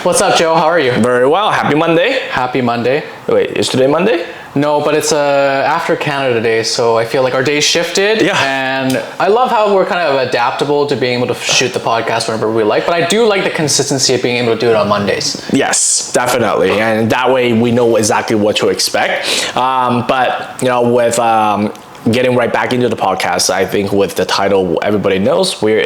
What's up, Joe? How are you? Very well. Happy Monday. Happy Monday. Wait, is today Monday? No, but it's after Canada Day, so I feel like our days shifted. Yeah. And I love how we're kind of adaptable to being able to shoot the podcast whenever we like, but I do like the consistency of being able to do it on Mondays. Yes, definitely. And that way we know exactly what to expect. But, with getting right back into the podcast, I think with the title everybody knows, we're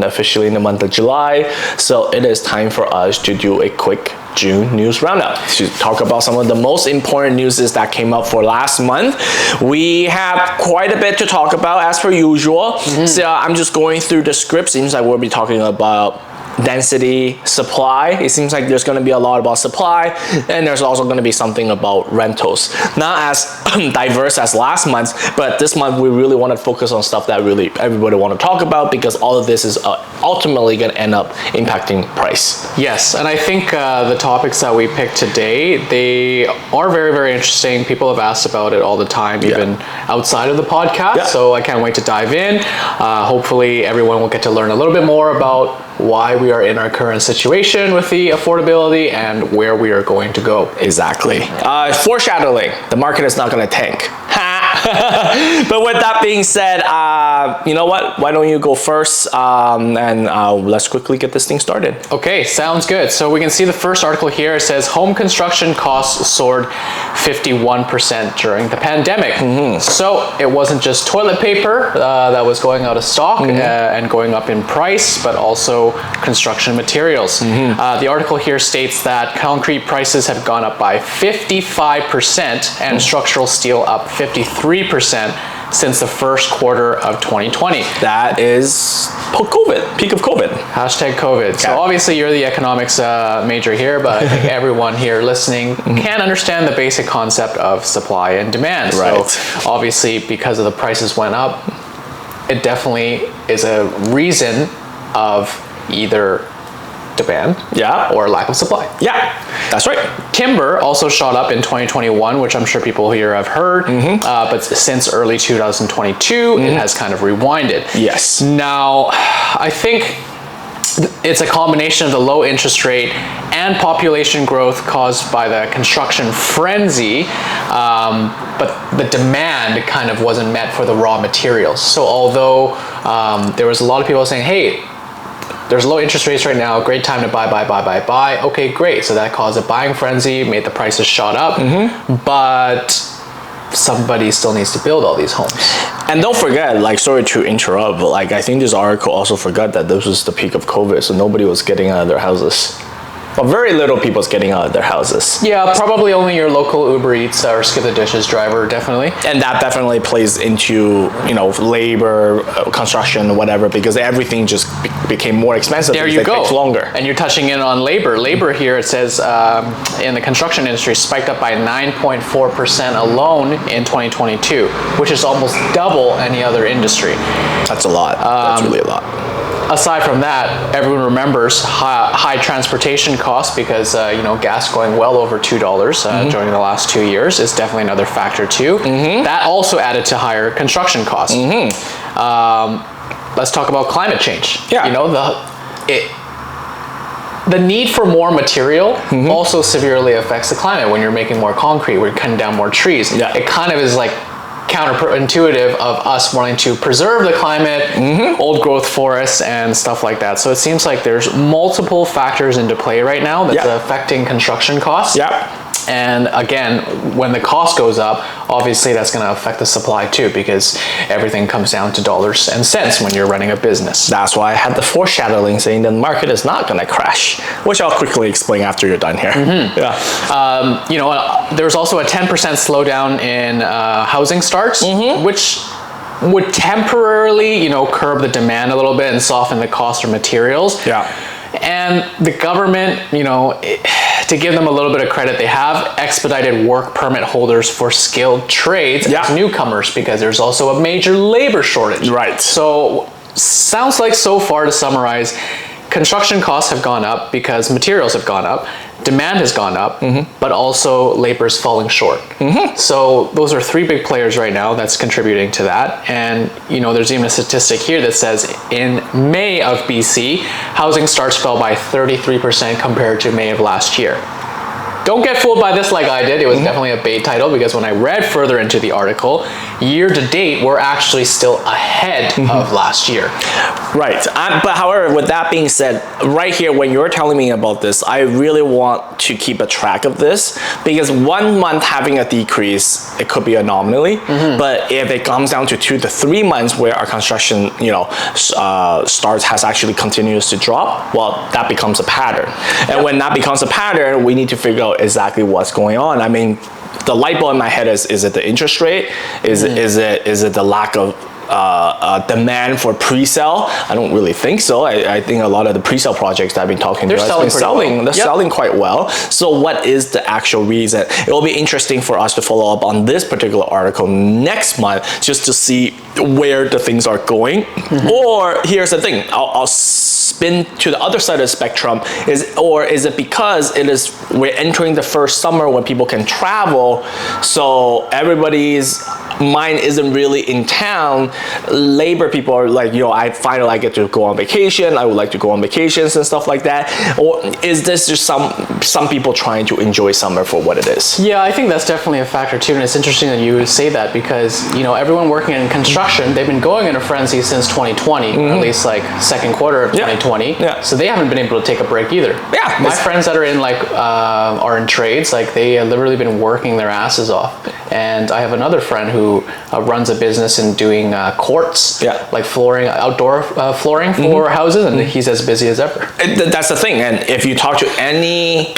officially in the month of July. So it is time for us to do a quick June News Roundup to talk about some of the most important news that came up for last month. We have quite a bit to talk about as per usual. So I'm just going through the script. Seems like we'll be talking about density, supply. It seems like there's going to be a lot about supply, and there's also going to be something about rentals. Not as diverse as last month, but this month we really want to focus on stuff that really everybody want to talk about, because all of this is ultimately going to end up impacting price. Yes, and I think the topics that we picked today, they are very, very interesting. People have asked about it all the time, even outside of the podcast. So I can't wait to dive in. Hopefully everyone will get to learn a little bit more about why we are in our current situation with the affordability and where we are going to go. Exactly. Foreshadowing, the market is not going to tank. But with that being said, you know what? Why don't you go first, and let's quickly get this thing started. Okay, sounds good. So we can see the first article here. It says home construction costs soared 51% during the pandemic. So it wasn't just toilet paper that was going out of stock and going up in price, but also construction materials. The article here states that concrete prices have gone up by 55% and structural steel up 53% since the first quarter of 2020. That is COVID, peak of COVID. Hashtag COVID. So obviously you're the economics major here, but I think everyone here listening can understand the basic concept of supply and demand. Right. So obviously because of the prices went up, it definitely is a reason of either demand or lack of supply. Yeah, that's right. Timber also shot up in 2021, which I'm sure people here have heard, but since early 2022, it has kind of rewinded. Yes. Now, I think it's a combination of the low interest rate and population growth caused by the construction frenzy, but the demand kind of wasn't met for the raw materials. So although there was a lot of people saying, hey, there's low interest rates right now, great time to buy. Okay, great. So that caused a buying frenzy, made the prices shot up, but somebody still needs to build all these homes. And don't forget, sorry to interrupt, but I think this article also forgot that this was the peak of COVID, so nobody was getting out of their houses. Well, very little people's getting out of their houses. Yeah, probably only your local Uber Eats or Skip the Dishes driver, definitely. And that definitely plays into, labor, construction, whatever, because everything just became more expensive. There you go. It takes longer. And you're touching in on labor. Labor here, it says, in the construction industry, spiked up by 9.4% alone in 2022, which is almost double any other industry. That's a lot. That's really a lot. Aside from that, everyone remembers high transportation costs because gas going well over $2 during the last 2 years is definitely another factor too. That also added to higher construction costs. Let's talk about climate change. Yeah. The need for more material also severely affects the climate. When you're making more concrete, we're cutting down more trees. Yeah. It kind of is like counterintuitive of us wanting to preserve the climate, old growth forests and stuff like that. So it seems like there's multiple factors into play right now that's affecting construction costs. Yeah. And again, when the cost goes up, obviously that's going to affect the supply too, because everything comes down to dollars and cents when you're running a business. That's why I had the foreshadowing saying the market is not going to crash, which I'll quickly explain after you're done here. There's also a 10% slowdown in housing starts, which would temporarily, curb the demand a little bit and soften the cost of materials. Yeah. And the government, to give them a little bit of credit, they have expedited work permit holders for skilled trades as newcomers, because there's also a major labor shortage. Right. So sounds like, so far, to summarize, construction costs have gone up because materials have gone up, demand has gone up, but also labor is falling short. So those are three big players right now that's contributing to that. And there's even a statistic here that says in May of BC, housing starts fell by 33% compared to May of last year. Don't get fooled by this like I did. It was definitely a bait title, because when I read further into the article, year to date, we're actually still ahead of last year. Right. But however, with that being said, right here, when you're telling me about this, I really want to keep a track of this, because 1 month having a decrease, it could be an anomaly. But if it comes down to 2 to 3 months where our construction, starts has actually continues to drop, well, that becomes a pattern. And when that becomes a pattern, we need to figure out exactly what's going on. I mean, the light bulb in my head is it the interest rate? Is it the lack of demand for pre-sale? I don't really think so. I think a lot of the pre-sale projects that I've been talking to they're selling quite well. So what is the actual reason? It will be interesting for us to follow up on this particular article next month, just to see where the things are going. Or here's the thing, I'll spin to the other side of the spectrum, is it because we're entering the first summer when people can travel, so everybody's mind isn't really in town. Labor people are like, I finally get to go on vacation. I would like to go on vacations and stuff like that. Or is this just some people trying to enjoy summer for what it is? Yeah, I think that's definitely a factor too. And it's interesting that you say that, because everyone working in construction, they've been going in a frenzy since 2020, or at least like second quarter of 2020. Yeah. So they haven't been able to take a break either. Yeah. My friends that are in are in trades, like they have literally been working their asses off. And I have another friend who runs a business in doing courts, like flooring, outdoor flooring for houses, and he's as busy as ever. That's the thing. And if you talk to any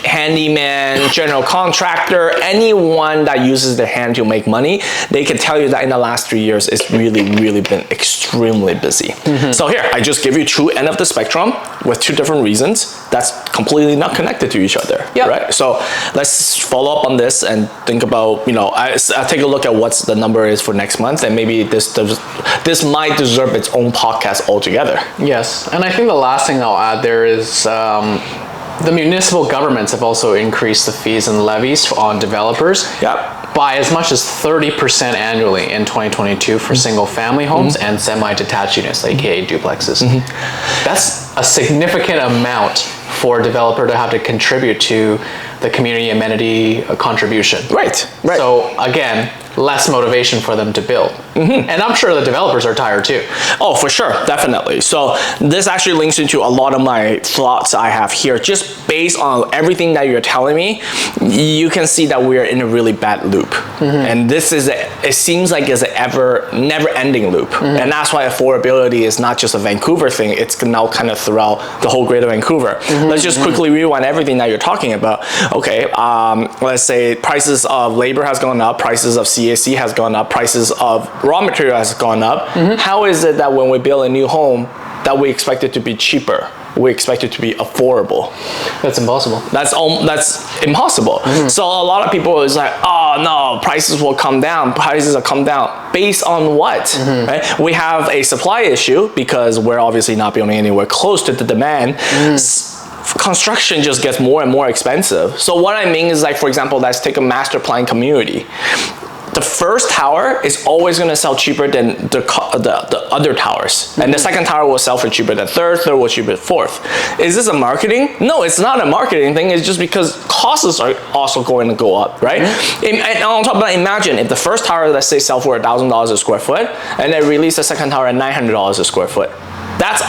handyman, general contractor, anyone that uses their hand to make money, they can tell you that in the last 3 years, it's really, really been extremely busy. So here, I just give you two end of the spectrum with two different reasons that's completely not connected to each other. Right? So let's follow up on this and think about, I'll take a look at what the number is for next month, and maybe this might deserve its own podcast altogether. Yes, and I think the last thing I'll add there is the municipal governments have also increased the fees and levies on developers by as much as 30% annually in 2022 for single family homes and semi-detached units, aka duplexes. That's a significant amount for a developer to have to contribute to the community amenity contribution. Right. So again, less motivation for them to build. And I'm sure the developers are tired too. Oh, for sure, definitely. So this actually links into a lot of my thoughts I have here. Just based on everything that you're telling me, you can see that we are in a really bad loop. And this is, it seems like it's an never-ending loop. And that's why affordability is not just a Vancouver thing, it's now kind of throughout the whole greater Vancouver. Let's just quickly rewind everything that you're talking about. Okay, let's say prices of labor has gone up, prices of CAC has gone up, prices of raw material has gone up. How is it that when we build a new home that we expect it to be cheaper? We expect it to be affordable. That's impossible. That's impossible. So a lot of people is like, oh no, prices will come down. Prices will come down. Based on what? Right? We have a supply issue because we're obviously not building anywhere close to the demand. Construction just gets more and more expensive. So what I mean is, like, for example, let's take a master plan community. The first tower is always going to sell cheaper than the other towers, and the second tower will sell for cheaper than third will cheaper than fourth. Is this a marketing? No, it's not a marketing thing. It's just because costs are also going to go up, right? And on top of that, imagine if the first tower, let's say, sell for $1,000 a square foot, and then release the second tower at $900 a square foot. That's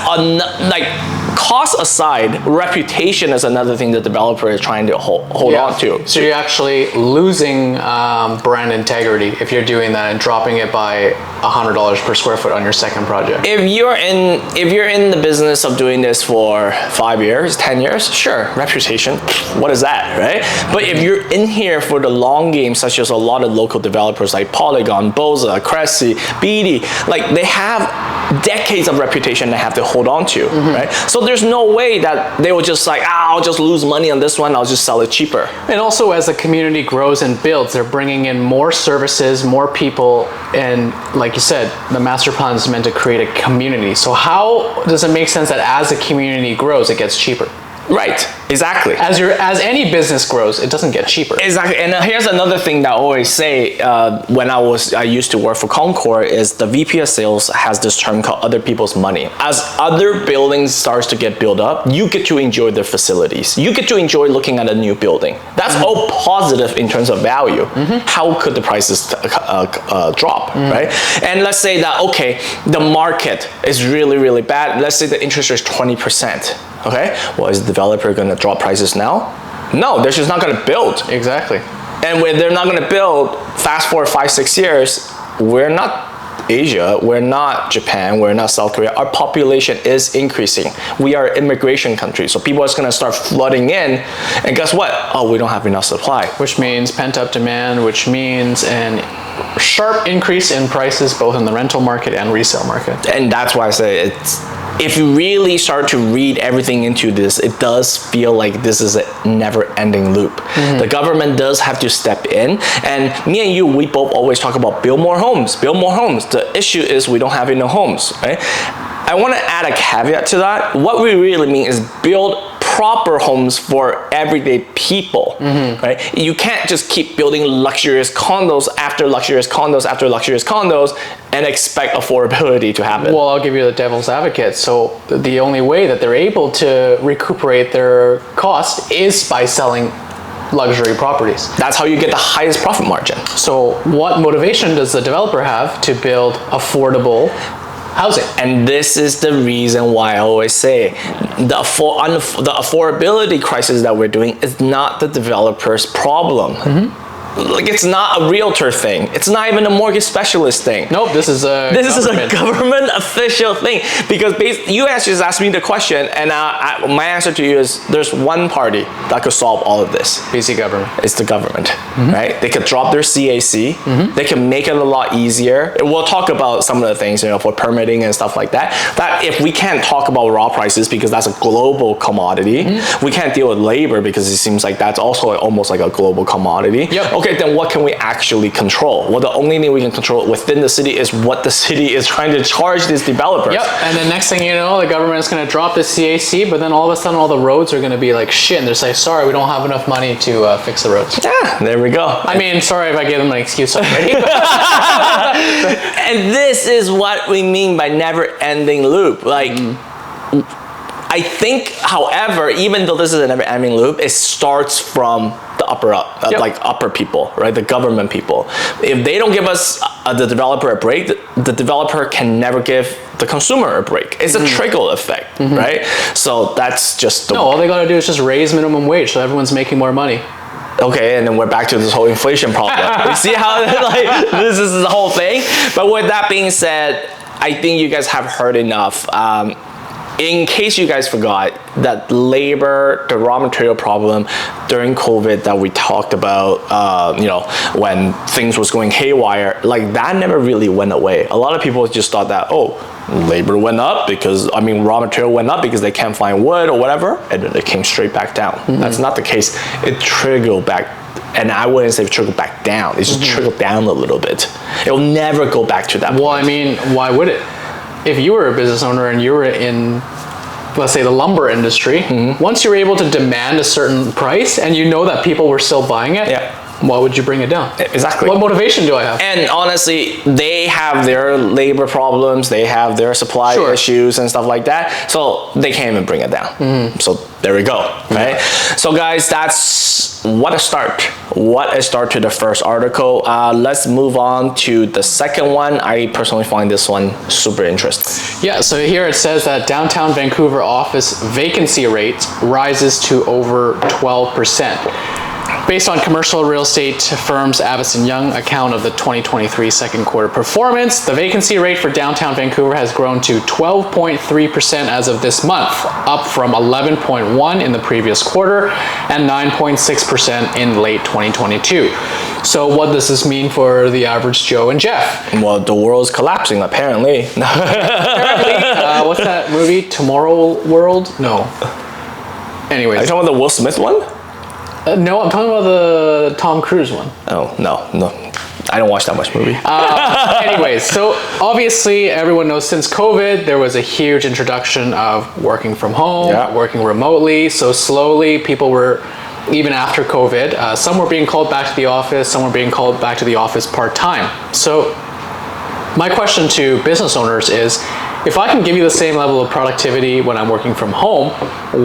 cost aside, reputation is another thing the developer is trying to hold on to. So you're actually losing brand integrity if you're doing that and dropping it by $100 per square foot on your second project. If you're in the business of doing this for 5 years, 10 years, sure, reputation, what is that, right? But if you're in here for the long game, such as a lot of local developers like Polygon, Boza, Cressy, BD, like they have decades of reputation they have to hold on to, right? So there's no way that they will just like, I'll just lose money on this one, I'll just sell it cheaper. And also, as the community grows and builds, they're bringing in more services, more people, and like you said, the master plan is meant to create a community. So how does it make sense that as the community grows, it gets cheaper? Right, exactly. As any business grows, it doesn't get cheaper. Exactly, and here's another thing that I always say when I used to work for Concord is the VP of sales has this term called other people's money. As other buildings starts to get built up, you get to enjoy their facilities. You get to enjoy looking at a new building. That's all positive in terms of value. How could the prices drop, right? And let's say that, okay, the market is really, really bad. Let's say the interest rate is 20%. Okay, well, is the developer going to drop prices now? No, they're just not going to build. Exactly. And when they're not going to build, fast forward 5-6 years, we're not Asia, we're not Japan, we're not South Korea. Our population is increasing. We are an immigration country, so people are going to start flooding in, and guess what? Oh, we don't have enough supply. Which means pent-up demand, which means an sharp increase in prices both in the rental market and resale market. And that's why I say if you really start to read everything into this, it does feel like this is a never-ending loop. The government does have to step in, and me and you, we both always talk about build more homes, build more homes. The issue is we don't have enough homes, right? I want to add a caveat to that. What we really mean is build proper homes for everyday people, right? You can't just keep building luxurious condos after luxurious condos after luxurious condos and expect affordability to happen. Well, I'll give you the devil's advocate. So the only way that they're able to recuperate their cost is by selling luxury properties. That's how you get the highest profit margin. So what motivation does the developer have to build affordable housing? And this is the reason why I always say the affordability crisis that we're doing is not the developer's problem. Like, it's not a realtor thing. It's not even a mortgage specialist thing. Nope, this is a government official thing. Because you just asked me the question, and my answer to you is there's one party that could solve all of this. BC government. It's the government, right? They could drop their CAC. They can make it a lot easier. We'll talk about some of the things, for permitting and stuff like that. That if we can't talk about raw prices because that's a global commodity, we can't deal with labor because it seems like that's also almost like a global commodity. Yep. Okay, then what can we actually control? Well, the only thing we can control within the city is what the city is trying to charge these developers. Yep, and then next thing you know, the government is going to drop the CAC, but then all of a sudden all the roads are going to be like shit, and they're saying, sorry, we don't have enough money to fix the roads. Yeah, there we go. I mean, sorry if I gave them an excuse already. And this is what we mean by never-ending loop. Like, I think, however, even though this is a never-ending loop, it starts from the upper people, right? The government people. If they don't give us the developer a break, the developer can never give the consumer a break. It's a trickle effect, right? So that's just all they gotta do is just raise minimum wage so everyone's making more money. Okay, and then we're back to this whole inflation problem. You see how this is the whole thing? But with that being said, I think you guys have heard enough. In case you guys forgot, that labor, the raw material problem during COVID that we talked about, when things was going haywire, like that never really went away. A lot of people just thought that, labor went up because, raw material went up because they can't find wood or whatever, and then it came straight back down. That's not the case. It trickled back, and I wouldn't say trickled back down. It just trickled down a little bit. It will never go back to that point. Well, why would it? If you were a business owner and you were in, let's say, the lumber industry, once you're able to demand a certain price and you know that people were still buying it, why would you bring it down? Exactly. What motivation do I have? And honestly, they have their labor problems, they have their supply issues and stuff like that, so they can't even bring it down. So there we go, right? So guys, that's what a start to the first article. Let's move on to the second one. I personally find this one super interesting. Yeah, so here it says that downtown Vancouver office vacancy rate rises to over 12%. Based on commercial real estate firms Avison Young account of the 2023 second quarter performance, the vacancy rate for downtown Vancouver has grown to 12.3% as of this month, up from 11.1% in the previous quarter and 9.6% in late 2022. So what does this mean for the average Joe and Jeff? Well, the world's collapsing, apparently. Apparently, what's that movie? Tomorrow World? No. Anyways. Are you talking about the Will Smith one? No, I'm talking about the Tom Cruise one. Oh, no. I don't watch that much movie. Anyways, so obviously everyone knows since COVID, there was a huge introduction of working from home, working remotely. So slowly people were, even after COVID, some were being called back to the office, some were being called back to the office part-time. So my question to business owners is, if I can give you the same level of productivity when I'm working from home,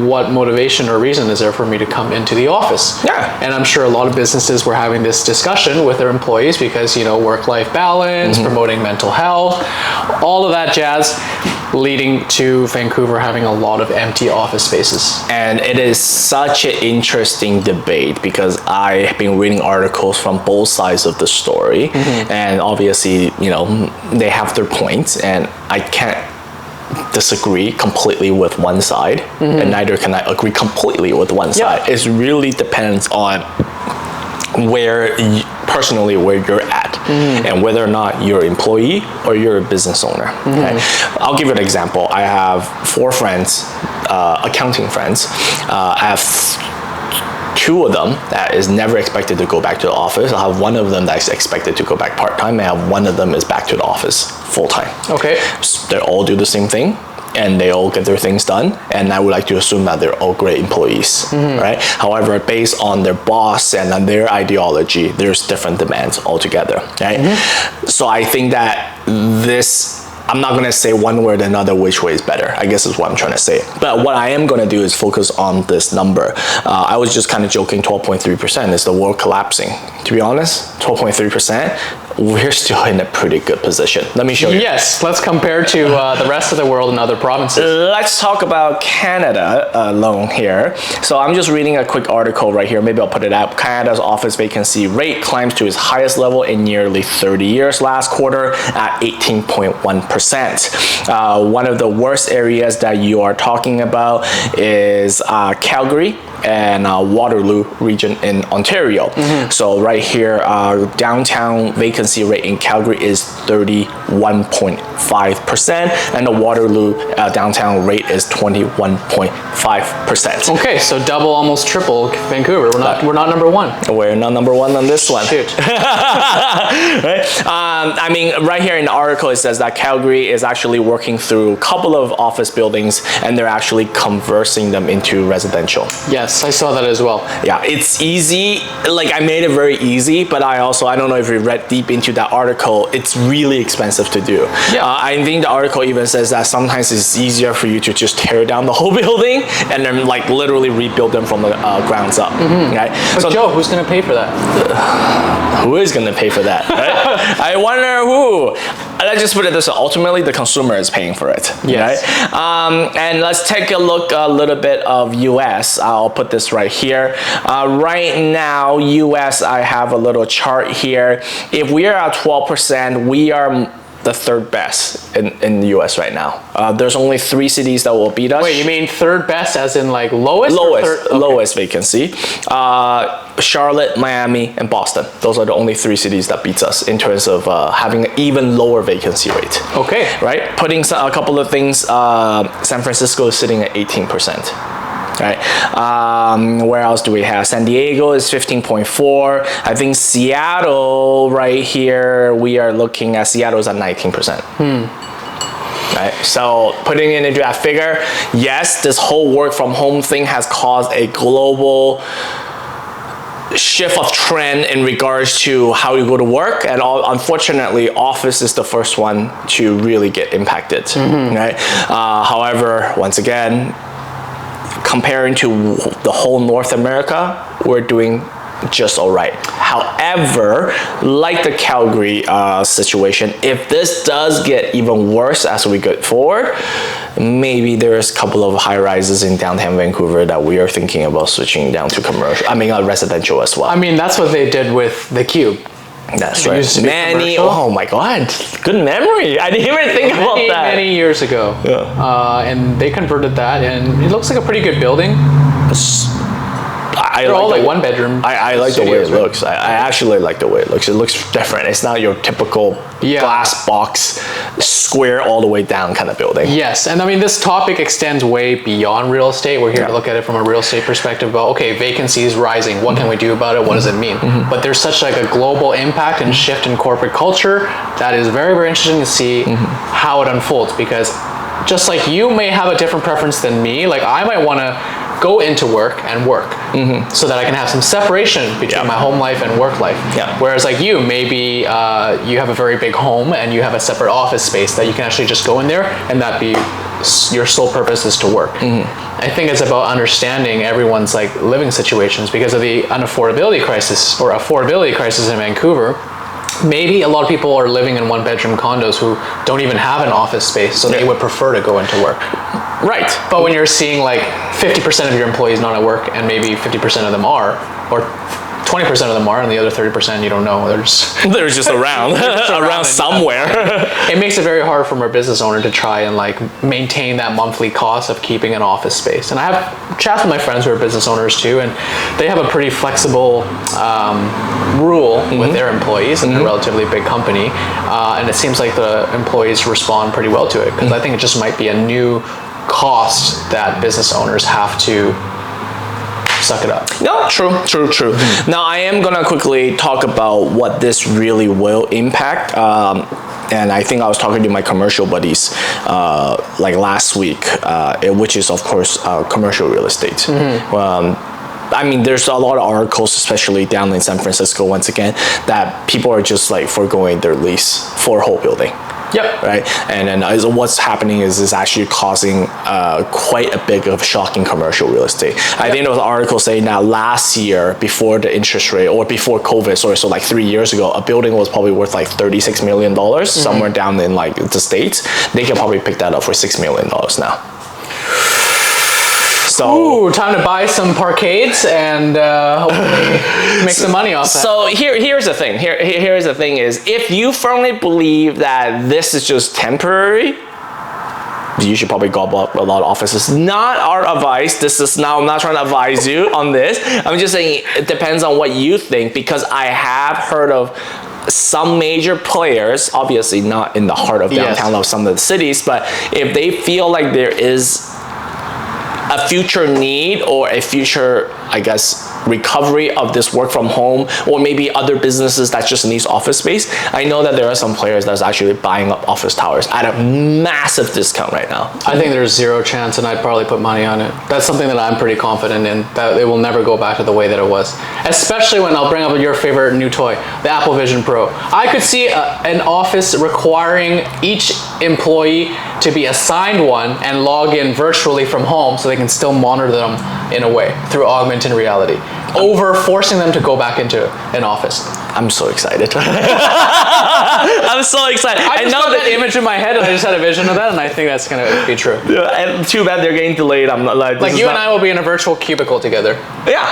what motivation or reason is there for me to come into the office? Yeah. And I'm sure a lot of businesses were having this discussion with their employees because, work-life balance, promoting mental health, all of that jazz, leading to Vancouver having a lot of empty office spaces. And it is such an interesting debate because I have been reading articles from both sides of the story. And obviously, they have their points, and I can't disagree completely with one side, and neither can I agree completely with one side. It really depends on personally where you're at, and whether or not you're an employee or you're a business owner. Okay? I'll give you an example. I have 4 friends, accounting friends. I have 2 of them that is never expected to go back to the office. I have 1 of them that's expected to go back part-time. I have 1 of them is back to the office full-time. Okay. So they all do the same thing, and they all get their things done, and I would like to assume that they're all great employees, right? However, based on their boss and on their ideology, there's different demands altogether, right? So I think that I'm not gonna say one way or another which way is better, I guess is what I'm trying to say. But what I am gonna do is focus on this number. I was just kind of joking, 12.3%, is the world collapsing? To be honest, 12.3%, we're still in a pretty good position. Let me show you. Yes, let's compare to the rest of the world and other provinces. Let's talk about Canada alone here. So I'm just reading a quick article right here. Maybe I'll put it up. Canada's office vacancy rate climbs to its highest level in nearly 30 years last quarter at 18.1%. One of the worst areas that you are talking about is Calgary and Waterloo region in Ontario. So right here, downtown vacancy rate in Calgary is 31.5%, and the Waterloo downtown rate is 21.5%. Okay, so double, almost triple Vancouver. We're not number 1. We're not number 1 on this one. Shoot. Right? I mean, right here in the article, it says that Calgary is actually working through a couple of office buildings, and they're actually converting them into residential. Yes, I saw that as well. Yeah, it's easy. Like, I made it very easy, but I don't know if you read deep into that article, it's really expensive to do. I think the article even says that sometimes it's easier for you to just tear down the whole building and then like literally rebuild them from the grounds up. Right? But so, Joe, who's gonna pay for that? Who is gonna pay for that? Right? I wonder who. Let's just put it this way, ultimately the consumer is paying for it. Yes. Right? And let's take a look a little bit of US. I'll put this right here. Right now, US, I have a little chart here. If we are at 12%, we are the 3rd best in the US right now. There's only 3 cities that will beat us. Wait, you mean 3rd best as in like lowest? Lowest vacancy. Charlotte, Miami, and Boston. Those are the only 3 cities that beats us in terms of having an even lower vacancy rate. Okay. Right? Putting a couple of things, San Francisco is sitting at 18%. Right. Where else do we have? San Diego is 15.4. I think Seattle right here, we are looking at Seattle's at 19%. Right. So putting it into that figure, yes, this whole work from home thing has caused a global shift of trend in regards to how you go to work, and unfortunately office is the first one to really get impacted. Right. However, once again, comparing to the whole North America, we're doing just all right. However, like the Calgary situation, if this does get even worse as we go forward, maybe there's a couple of high rises in downtown Vancouver that we are thinking about switching down to commercial. I mean, residential as well. I mean, that's what they did with the Cube. That's It right. used to be Many. commercial. Oh my God! Good memory. I didn't even think about that. Many years ago. Yeah. And they converted that, and it looks like a pretty good building. I They're all the- like one bedroom. I like the way it studios, right? looks. I actually like the way it looks. It looks different. It's not your typical Yeah. glass box, square all the way down kind of building. Yes, and I mean, this topic extends way beyond real estate. We're here Yeah. to look at it from a real estate perspective about, okay, vacancy is rising. What can we do about it? What does it mean? But there's such like a global impact and shift in corporate culture that is very, very interesting to see how it unfolds, because just like you may have a different preference than me, like I might want to go into work and work so that I can have some separation between Yeah. my home life and work life. Yeah. Whereas like you, maybe you have a very big home and you have a separate office space that you can actually just go in there and that be your sole purpose is to work. I think it's about understanding everyone's like living situations because of the unaffordability crisis or affordability crisis in Vancouver. Maybe a lot of people are living in one-bedroom condos who don't even have an office space, so they would prefer to go into work. Right. But when you're seeing like 50% of your employees not at work and maybe 50% of them are, or 20% of them are, and the other 30% you don't know, they're just around, around somewhere. it makes it very hard for a business owner to try and like maintain that monthly cost of keeping an office space. And I have chats with my friends who are business owners too, and they have a pretty flexible rule with their employees, and they're a relatively big company, and it seems like the employees respond pretty well to it, because I think it just might be a new cost that business owners have to suck it up. No, true. Now, I am going to quickly talk about what this really will impact. And I think I was talking to my commercial buddies like last week, which is, of course, commercial real estate. I mean, there's a lot of articles, especially down in San Francisco, once again, that people are just like foregoing their lease for a whole building. Yep. Right, and then what's happening is actually causing quite a big of shock in commercial real estate. I think there was an article saying that last year, before the interest rate or before COVID, so like 3 years ago, a building was probably worth like $36 million somewhere down in like the States. They can probably pick that up for $6 million now. So, ooh, time to buy some parkades and hopefully make some money off that. So here's the thing. Here's the thing is, if you firmly believe that this is just temporary, you should probably gobble up a lot of offices. Not our advice. I'm not trying to advise you on this. I'm just saying it depends on what you think, because I have heard of some major players, obviously not in the heart of downtown of some of the cities, but if they feel like there is a future need or a future, I guess, recovery of this work from home, or maybe other businesses that just needs office space, I know that there are some players that's actually buying up office towers at a massive discount right now. I think there's zero chance, and I'd probably put money on it. That's something that I'm pretty confident in, that it will never go back to the way that it was. Especially when I'll bring up your favorite new toy, the Apple Vision Pro. I could see an office requiring each employee to be assigned one and log in virtually from home so they can still monitor them in a way through augmented reality, over forcing them to go back into an office. I'm so excited. I'm so excited. I just got that image in my head, and I just had a vision of that, and I think that's gonna be true. Yeah, and too bad they're getting delayed. I'm not like Like you and I will be in a virtual cubicle together. Yeah.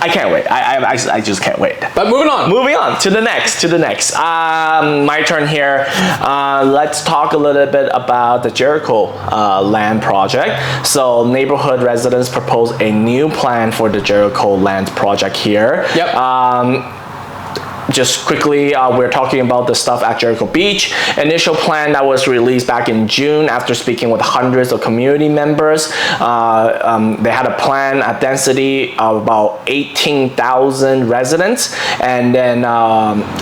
I can't wait. I just can't wait. But moving on. Moving on to the next. My turn here. Let's talk a little bit about the Jericho Land project. So neighborhood residents propose a new plan for the Jericho Land project here. Yep. Just quickly, we're talking about the stuff at Jericho Beach. Initial plan that was released back in June after speaking with hundreds of community members. They had a plan at density of about 18,000 residents. And then,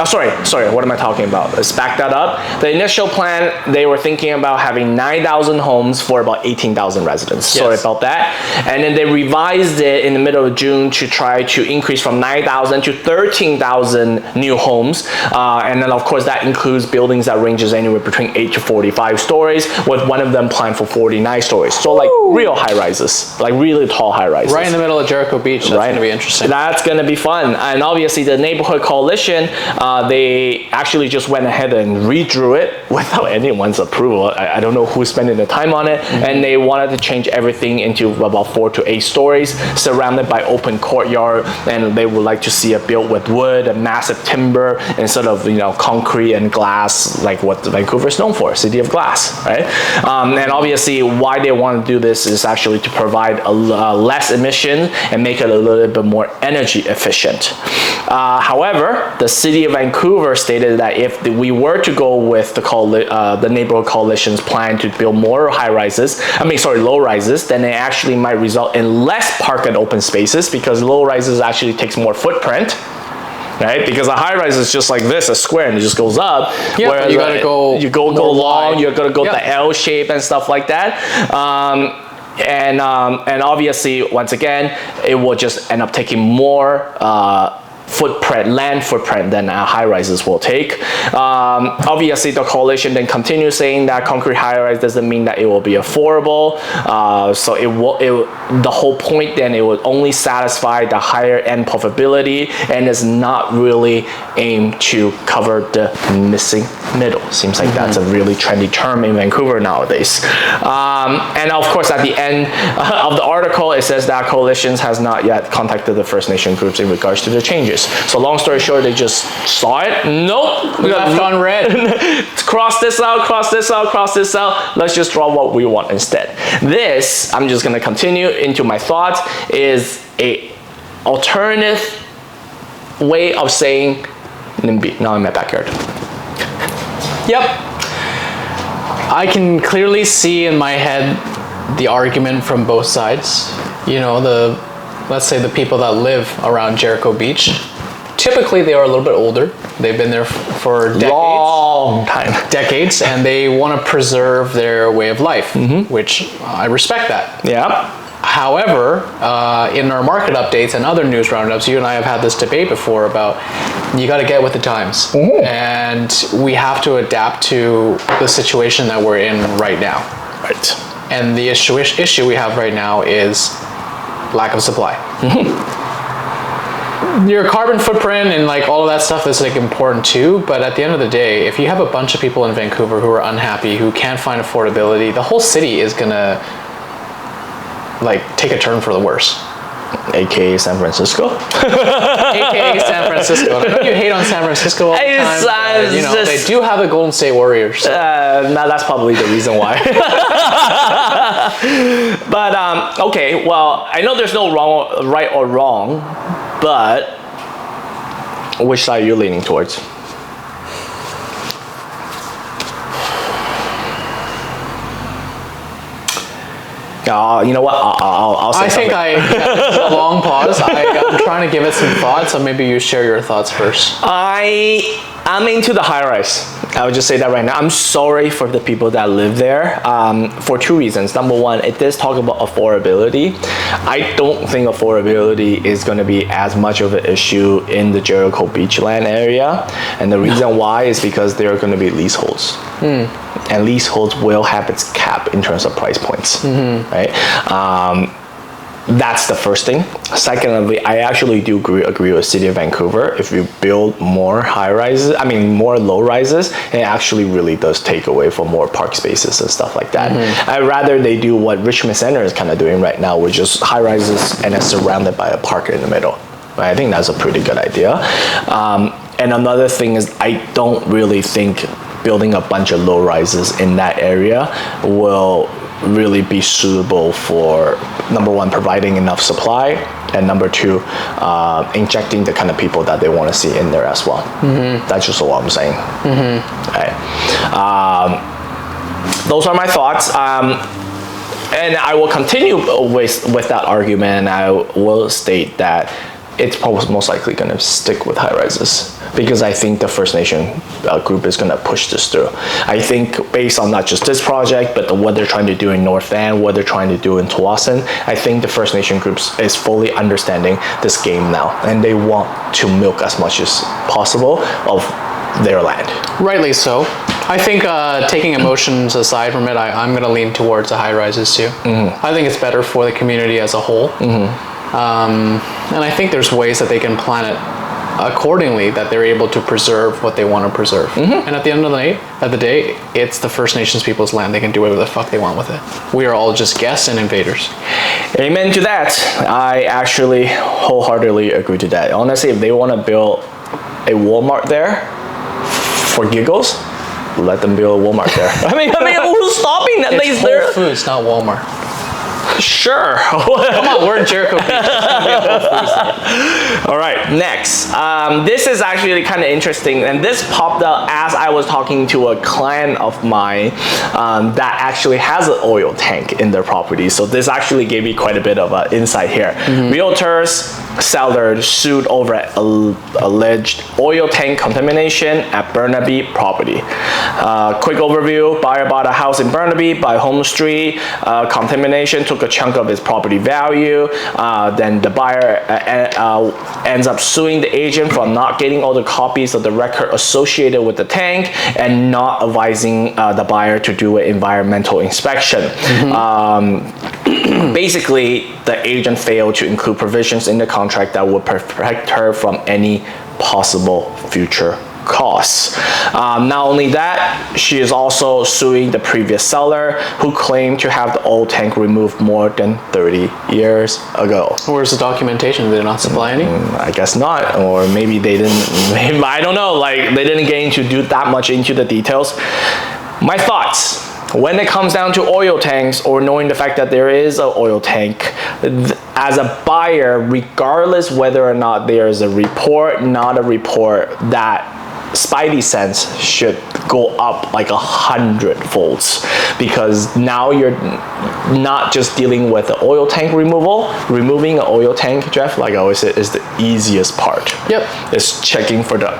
sorry, what am I talking about? Let's back that up. The initial plan, they were thinking about having 9,000 homes for about 18,000 residents. Yes. Sorry about that. And then they revised it in the middle of June to try to increase from 9,000 to 13,000 new homes. And then of course that includes buildings that ranges anywhere between 8 to 45 stories, with one of them planned for 49 stories. So like real high rises, like really tall high rises. Right in the middle of Jericho Beach. That's going to be interesting. That's going to be fun. And obviously the neighborhood coalition, they actually just went ahead and redrew it without anyone's approval. I don't know who's spending the time on it. And they wanted to change everything into about 4 to 8 stories, surrounded by open courtyard, and they would like to see it built with wood and massive timber instead of concrete and glass, like what Vancouver is known for, city of glass, right? And obviously why they want to do this is actually to provide less emission and make it a little bit more energy efficient. However, the city of Vancouver stated that if we were to go with the neighborhood coalition's plan to build more low rises, then it actually might result in less park and open spaces, because low rises actually takes more footprint, right? Because a high rise is just like this, a square, and it just goes up. Yeah, whereas you gotta go long, you're gonna go the L shape and stuff like that. And obviously, once again, it will just end up taking more land footprint than high rises will take. Obviously, the coalition then continues saying that concrete high rise doesn't mean that it will be affordable. So the whole point then, it will only satisfy the higher end profitability and is not really aimed to cover the missing middle. Seems like that's a really trendy term in Vancouver nowadays. And of course, at the end of the article, it says that coalitions has not yet contacted the First Nation groups in regards to the changes. So long story short, they just saw it. Nope, we got on red. Cross this out, cross this out, cross this out. Let's just draw what we want instead. This, I'm just gonna continue into my thoughts, is a alternative way of saying NIMBY, now in my backyard. Yep. I can clearly see in my head the argument from both sides. Let's say the people that live around Jericho Beach, typically they are a little bit older. They've been there for decades. Long time. Decades, and they want to preserve their way of life, which I respect that. Yeah. However, in our market updates and other news roundups, you and I have had this debate before about you got to get with the times. And we have to adapt to the situation that we're in right now. Right. And the issue we have right now is lack of supply. Your carbon footprint and like all of that stuff is like important too, but at the end of the day, if you have a bunch of people in Vancouver who are unhappy, who can't find affordability, the whole city is gonna like take a turn for the worse. AKA San Francisco. AKA San Francisco. I know you hate on San Francisco all the time. They do have the Golden State Warriors. So. That's probably the reason why. But okay, well, I know there's no right or wrong, but which side are you leaning towards? You know what? I'll say something. It's a long pause. I'm trying to give it some thought, so maybe you share your thoughts first. I'm into the high rise. I would just say that right now. I'm sorry for the people that live there for two reasons. Number one, it does talk about affordability. I don't think affordability is going to be as much of an issue in the Jericho Beachland area. And the reason why is because there are going to be leaseholds. And leaseholds will have its cap in terms of price points, right? That's the first thing. Secondly, I actually do agree with City of Vancouver. If you build more more low rises, it actually really does take away from more park spaces and stuff like that. I'd rather they do what Richmond Center is kind of doing right now, which is high rises and it's surrounded by a park in the middle. Right? I think that's a pretty good idea. And another thing is, I don't really think building a bunch of low rises in that area will really be suitable for, number one, providing enough supply, and number two, injecting the kind of people that they want to see in there as well. That's just what I'm saying. Right. Those are my thoughts. And I will continue with that argument, and I will state that it's probably most likely going to stick with high rises because I think the First Nation group is going to push this through. I think based on not just this project, but what they're trying to do in North Van, what they're trying to do in Tsawwassen, I think the First Nation groups is fully understanding this game now, and they want to milk as much as possible of their land. Rightly so. I think taking emotions aside from it, I'm going to lean towards the high rises too. I think it's better for the community as a whole. And I think there's ways that they can plan it accordingly that they're able to preserve what they want to preserve. And at the end of the day, it's the First Nations people's land. They can do whatever the fuck they want with it. We are all just guests and invaders. Amen to that. I actually wholeheartedly agree to that. Honestly, if they want to build a Walmart there for giggles, let them build a Walmart there. I mean, who's stopping that? It's Whole Foods, not Walmart. Sure. Come on, we're in Jericho. All right, next. This is actually kind of interesting, and this popped up as I was talking to a client of mine that actually has an oil tank in their property. So this actually gave me quite a bit of insight here. Realtors, sellers sued over alleged oil tank contamination at Burnaby property. Quick overview: buyer bought a house in Burnaby by Home Street. Contamination took a chunk of his property value. Then the buyer ends up suing the agent for not getting all the copies of the record associated with the tank and not advising the buyer to do an environmental inspection. Basically, the agent failed to include provisions in the contract that would protect her from any possible future costs. Not only that, she is also suing the previous seller who claimed to have the old tank removed more than 30 years ago. Where's the documentation? Did they not supply any? I guess not, or maybe they didn't. Maybe, I don't know. Like they didn't get into that much into the details. My thoughts. When it comes down to oil tanks or knowing the fact that there is an oil tank, as a buyer, regardless whether or not there is a report, not a report, that spidey sense should go up like 100 folds, because now you're not just dealing with the oil tank removal. Removing an oil tank, Jeff, like I always say, is the easiest part. Yep. It's checking for the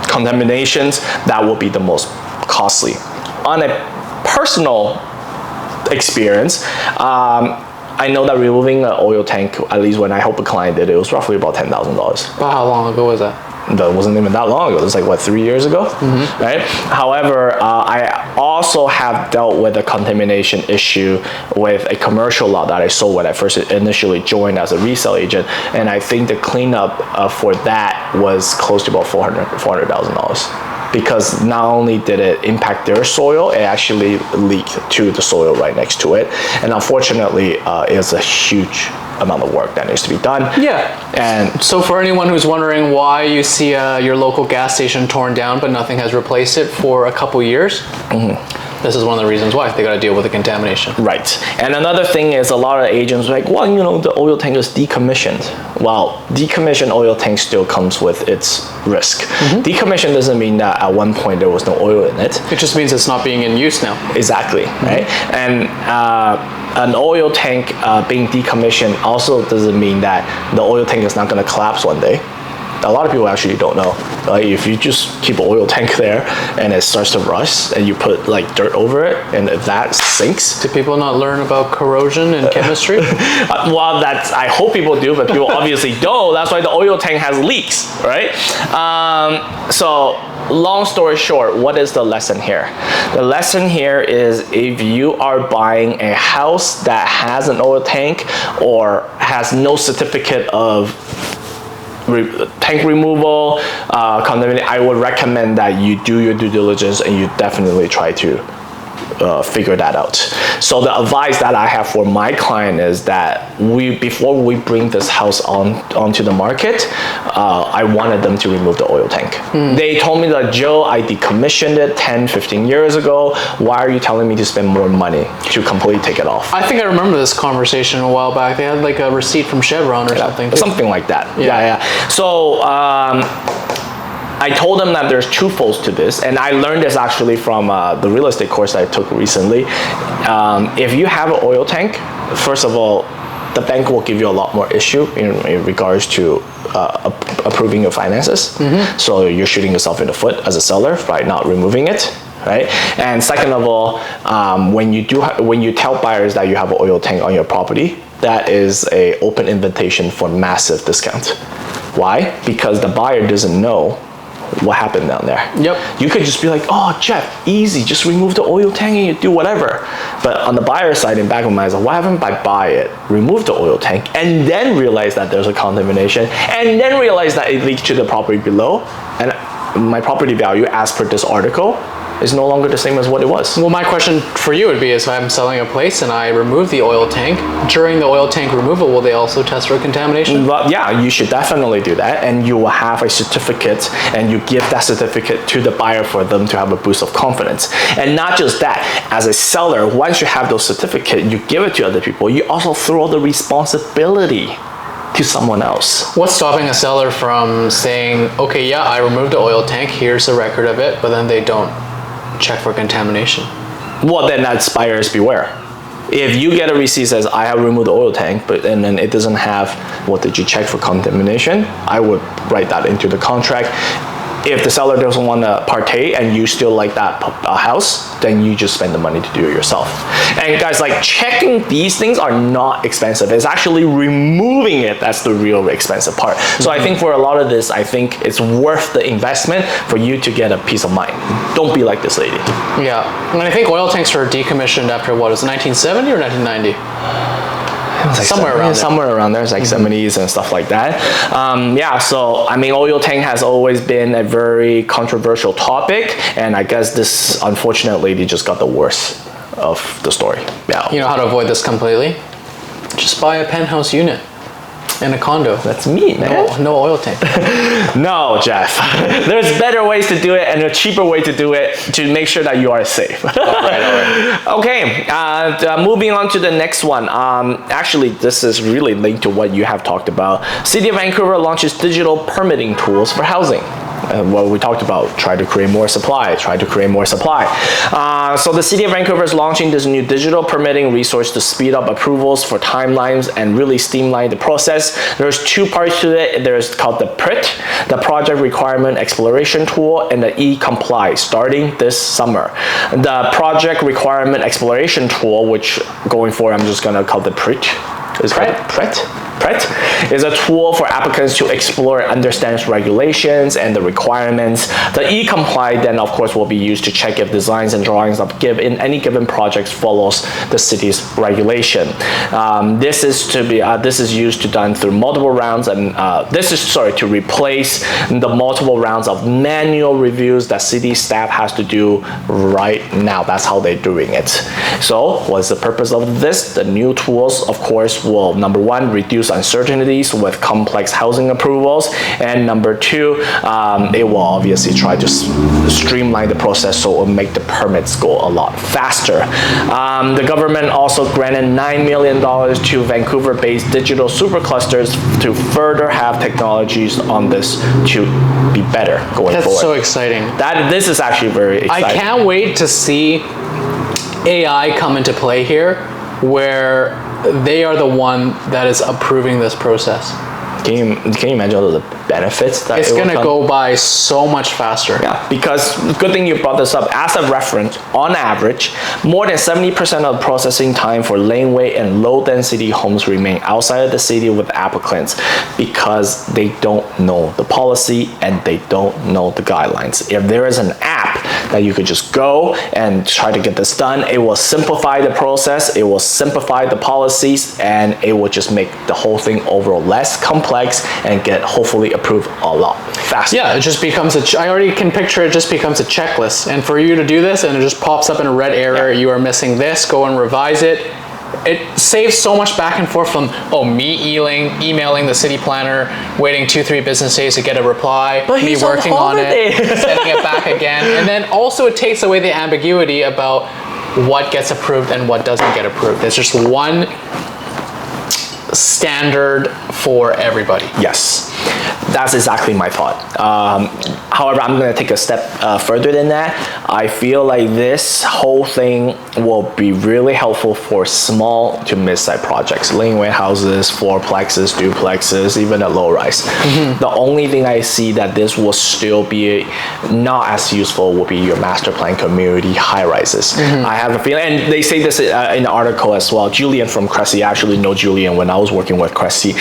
contaminations that will be the most costly. On a personal experience, I know that removing an oil tank, at least when I helped a client did, it was roughly about $10,000. Well, how long ago was that? That wasn't even that long ago. It was like, what, 3 years ago? Right? However, I also have dealt with a contamination issue with a commercial lot that I sold when I first initially joined as a resale agent. And I think the cleanup for that was close to about $400,000. Because not only did it impact their soil, it actually leaked to the soil right next to it. And unfortunately, it's a huge amount of work that needs to be done. Yeah. And so for anyone who's wondering why you see your local gas station torn down but nothing has replaced it for a couple years, this is one of the reasons why. They got to deal with the contamination. Right. And another thing is a lot of agents are like, well, you know, the oil tank is decommissioned. Well, decommissioned oil tank still comes with its risk. Decommissioned doesn't mean that at one point there was no oil in it. It just means it's not being in use now. Exactly, right? And an oil tank being decommissioned also doesn't mean that the oil tank is not going to collapse one day. A lot of people actually don't know. Like if you just keep an oil tank there and it starts to rust and you put like dirt over it and if that sinks. Do people not learn about corrosion and chemistry? Well, I hope people do, but people obviously don't. That's why the oil tank has leaks, right? So long story short, what is the lesson here? The lesson here is if you are buying a house that has an oil tank or has no certificate of tank removal, contamination, I would recommend that you do your due diligence and you definitely try to figure that out. So the advice that I have for my client is that before we bring this house onto the market, I wanted them to remove the oil tank. They told me that, Joe, I decommissioned it 10, 15 years ago. Why are you telling me to spend more money to completely take it off? I think I remember this conversation a while back. They had like a receipt from Chevron or something. Something like that. Yeah. So I told them that there's two folds to this, and I learned this actually from the real estate course I took recently. If you have an oil tank, first of all, the bank will give you a lot more issue in regards to approving your finances. So you're shooting yourself in the foot as a seller by not removing it. Right, and second of all, when you tell buyers that you have an oil tank on your property, that is a open invitation for massive discount. Why? Because the buyer doesn't know what happened down there. Yep. You could just be like, oh, Jeff, easy, just remove the oil tank and you do whatever. But on the buyer side, in back of my mind, why haven't I buy it, remove the oil tank, and then realize that there's a contamination, and then realize that it leaked to the property below, and my property value, as per this article, is no longer the same as what it was. Well, my question for you would be, is if I'm selling a place and I remove the oil tank, during the oil tank removal, will they also test for contamination? Well, yeah, you should definitely do that, and you will have a certificate, and you give that certificate to the buyer for them to have a boost of confidence. And not just that, as a seller, once you have those certificates, you give it to other people, you also throw the responsibility to someone else. What's stopping a seller from saying, okay, yeah, I removed the oil tank, here's a record of it, but then they don't check for contamination? Well, then that's buyers beware. If you get a receipt that says I have removed the oil tank, and then it doesn't have what did you check for contamination, I would write that into the contract. If the seller doesn't want to partake and you still like that house, then you just spend the money to do it yourself. And guys, like, checking these things are not expensive. It's actually removing it that's the real expensive part. So I think for a lot of this, I think it's worth the investment for you to get a peace of mind. Don't be like this lady. Yeah, and I think oil tanks were decommissioned after what, was it 1970 or 1990? Like somewhere around there. It's like 70s and stuff like that. Yeah, so I mean, oil tank has always been a very controversial topic, and I guess this, unfortunately, they just got the worst of the story. Yeah. You know how to avoid this completely? Just buy a penthouse unit in a condo. That's me, man. No oil tank. No, Jeff. There's better ways to do it and a cheaper way to do it to make sure that you are safe. All right. Okay, moving on to the next one. Actually, this is really linked to what you have talked about. City of Vancouver launches digital permitting tools for housing. What we talked about, try to create more supply. So the City of Vancouver is launching this new digital permitting resource to speed up approvals for timelines and really streamline the process. There's two parts to it. There's called the PRIT, the Project Requirement Exploration Tool, and the e-Comply, starting this summer. The Project Requirement Exploration Tool, which going forward I'm just gonna call the PRIT. PRET is a tool for applicants to explore and understand regulations and the requirements. The e-Comply then, of course, will be used to check if designs and drawings of any given project follows the city's regulation. This is used to done through multiple rounds, and to replace the multiple rounds of manual reviews that city staff has to do right now. That's how they're doing it. So, what's the purpose of this? The new tools, of course, will, number one, reduce uncertainties with complex housing approvals, and number two, it will obviously try to streamline the process so it will make the permits go a lot faster. The government also granted $9 million to Vancouver-based digital superclusters to further have technologies on this to be better going forward. That's so exciting. This is actually very exciting. I can't wait to see AI come into play here, where they are the one that is approving this process. Can you imagine all the benefits that it's going to go by so much faster? Yeah, because good thing you brought this up. As a reference, on average, more than 70% of processing time for laneway and low-density homes remain outside of the city with applicants because they don't know the policy and they don't know the guidelines. If there is an app that you could just go and try to get this done, it will simplify the process, it will simplify the policies, and it will just make the whole thing overall less complex and get hopefully approved a lot faster. Yeah, it just becomes I already can picture it just becomes a checklist. And for you to do this and it just pops up in a red error, you are missing this, go and revise it. It saves so much back and forth from, me emailing the city planner, waiting 2-3 business days to get a reply, me working on it, sending it back again. And then also it takes away the ambiguity about what gets approved and what doesn't get approved. There's just one standard for everybody. Yes. That's exactly my thought. However, I'm going to take a step further than that. I feel like this whole thing will be really helpful for small to mid-sized projects, laneway houses, fourplexes, duplexes, even a low-rise. The only thing I see that this will still be not as useful will be your master plan community high-rises. I have a feeling, and they say this in the article as well. Julian from Cressy, I actually know Julian when I was working with Cressy,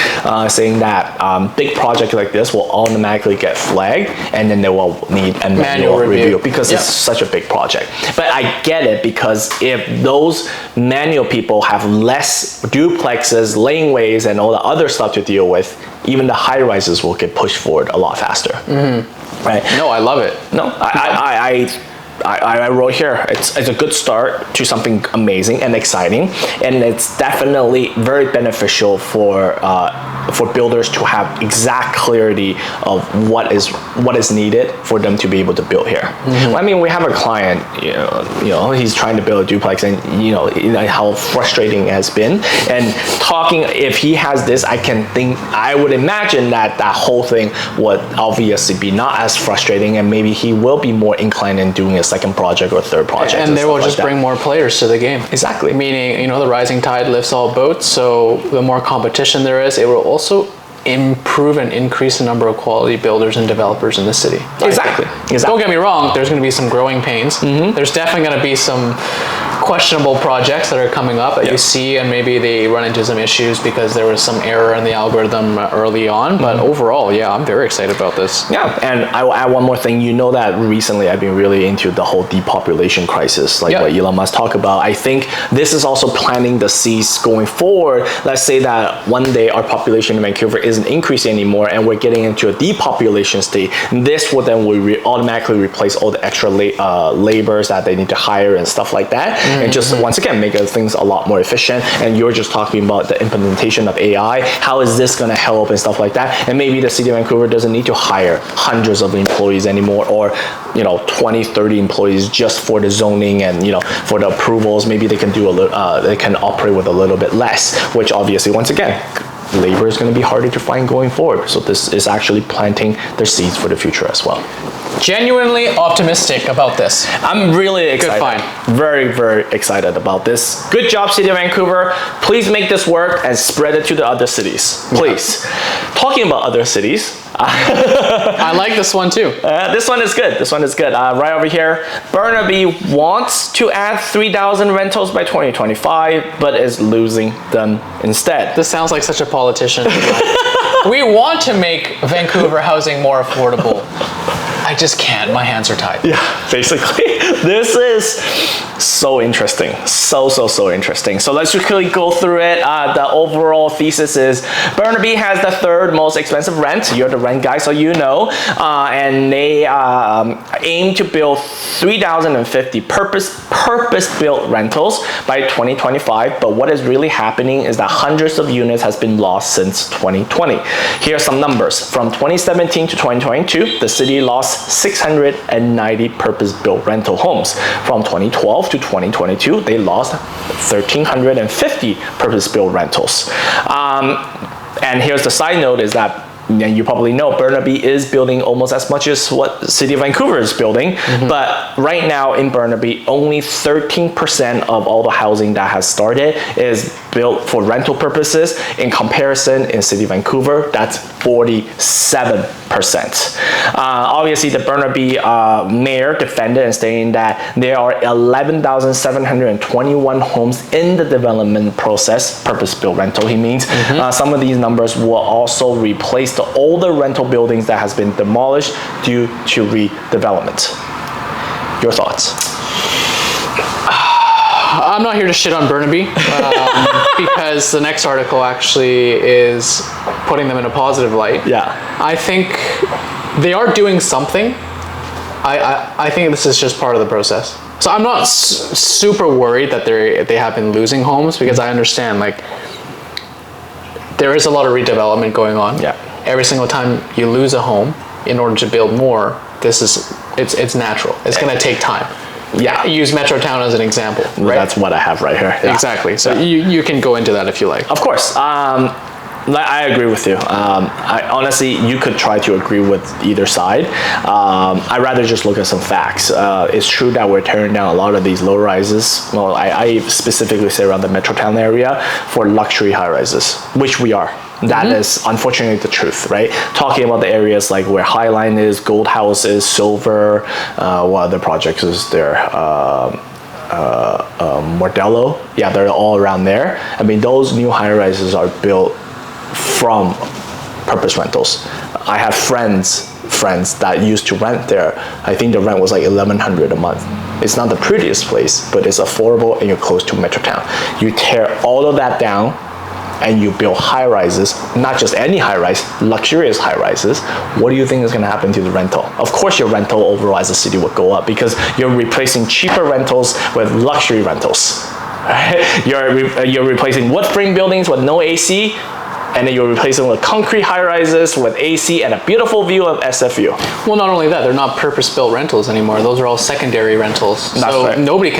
saying that big project like this will automatically get flagged, and then they will need a manual review because it's such a big project. But I get it, because if those manual people have less duplexes, laneways, and all the other stuff to deal with, even the high rises will get pushed forward a lot faster. Right? No, I love it. No, I wrote here, it's a good start to something amazing and exciting, and it's definitely very beneficial for builders to have exact clarity of what is needed for them to be able to build here. I mean, we have a client, you know, he's trying to build a duplex, and you know how frustrating it has been. And talking, if he has this, I would imagine that whole thing would obviously be not as frustrating, and maybe he will be more inclined in doing a second project or third project. And they will just bring more players to the game. Exactly. Meaning, you know, the rising tide lifts all boats, so the more competition there is, it will also improve and increase the number of quality builders and developers in the city. Exactly. Don't get me wrong, there's going to be some growing pains. There's definitely going to be some questionable projects that are coming up that you see, and maybe they run into some issues because there was some error in the algorithm early on. But overall, yeah, I'm very excited about this. Yeah, and I will add one more thing. You know that recently I've been really into the whole depopulation crisis, like what Elon Musk talked about. I think this is also planting the seeds going forward. Let's say that one day our population in Vancouver isn't increasing anymore, and we're getting into a depopulation state. This will then automatically replace all the extra laborers that they need to hire and stuff like that. And just once again make things a lot more efficient. And you're just talking about the implementation of AI. How is this going to help and stuff like that? And maybe the City of Vancouver doesn't need to hire hundreds of employees anymore, or 20, 30 employees just for the zoning and for the approvals. Maybe they can do they can operate with a little bit less, which obviously once again labor is going to be harder to find going forward. So this is actually planting their seeds for the future as well. Genuinely optimistic about this. I'm really excited. Good find. Very, very excited about this. Good job, City of Vancouver. Please make this work and spread it to the other cities. Please. Talking about other cities. I like this one too. This one is good. This one is good. Right over here, Burnaby wants to add 3,000 rentals by 2025, but is losing them instead. This sounds like such a politician. We want to make Vancouver housing more affordable. I just can't. My hands are tied. Yeah, basically. This is so interesting. So interesting. So let's quickly go through it. The overall thesis is Burnaby has the third most expensive rent. You're the rent guy, so you know. And they aim to build 3,050 purpose-built rentals by 2025. But what is really happening is that hundreds of units has been lost since 2020. Here are some numbers. From 2017 to 2022, the city lost 690 purpose-built rental homes. From 2012 to 2022, they lost 1,350 purpose-built rentals. And here's the side note is that, and you probably know, Burnaby is building almost as much as what the City of Vancouver is building. But right now in Burnaby, only 13% of all the housing that has started is built for rental purposes. In comparison, in City of Vancouver, that's 47%. Obviously, the Burnaby mayor defended and stating that there are 11,721 homes in the development process, purpose-built rental, he means. Some of these numbers will also replace the older rental buildings that has been demolished due to redevelopment. Your thoughts? I'm not here to shit on Burnaby because the next article actually is putting them in a positive light. Yeah. I think they are doing something. I think this is just part of the process. So I'm not super worried that they have been losing homes, because I understand there is a lot of redevelopment going on. Yeah. Every single time you lose a home in order to build more, it's natural. It's going to take time. Yeah. Use Metrotown as an example. Right? That's what I have right here. Yeah. Exactly. So you can go into that if you like. Of course. I agree with you. I honestly, you could try to agree with either side. I'd rather just look at some facts. It's true that we're tearing down a lot of these low rises. Well, I specifically say around the Metrotown area for luxury high rises, which we are. That is unfortunately the truth, right? Talking about the areas like where Highline is, Gold House is, Silver, what other projects is there? Mordello, yeah, they're all around there. I mean, those new high rises are built from purpose rentals. I have friends that used to rent there. I think the rent was like $1,100 a month. It's not the prettiest place, but it's affordable and you're close to Metrotown. You tear all of that down and you build high rises, not just any high rise, luxurious high rises. What do you think is going to happen to the rental? Of course, your rental overall as a city would go up because you're replacing cheaper rentals with luxury rentals. Right? You're replacing wood frame buildings with no AC, and then you're replacing with concrete high rises with AC and a beautiful view of SFU. Well, not only that, they're not purpose-built rentals anymore. Those are all secondary rentals. That's so right. Nobody's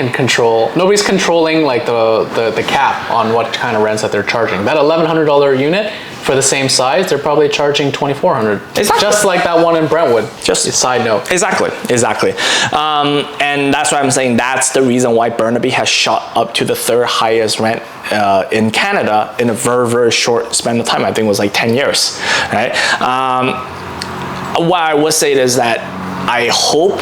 controlling like the cap on what kind of rents that they're charging. That $1,100 unit for the same size, they're probably charging $2,400. Exactly. Just like that one in Brentwood. Just a side note. Exactly. And that's why I'm saying that's the reason why Burnaby has shot up to the third highest rent in Canada in a very, very short span of time. I think it was like 10 years, right? What I would say is that I hope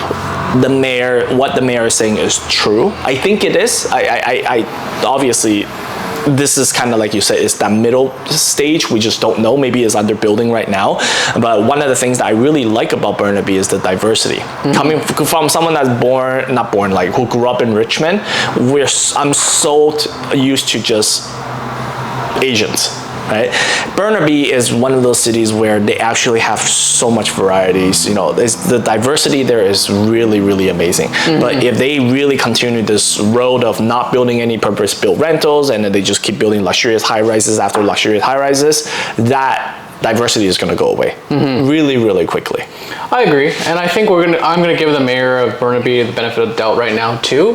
what the mayor is saying is true. I think it is. I obviously, this is kind of like you said, it's that middle stage. We just don't know. Maybe it's under building right now. But one of the things that I really like about Burnaby is the diversity. Coming from someone that's who grew up in Richmond, I'm so used to just Asians. Right? Burnaby is one of those cities where they actually have so much varieties. You know, the diversity there is really, really amazing. But if they really continue this road of not building any purpose-built rentals and then they just keep building luxurious high-rises after luxurious high-rises, that diversity is going to go away really, really quickly. I agree, and I think I'm gonna give the mayor of Burnaby the benefit of the doubt right now too,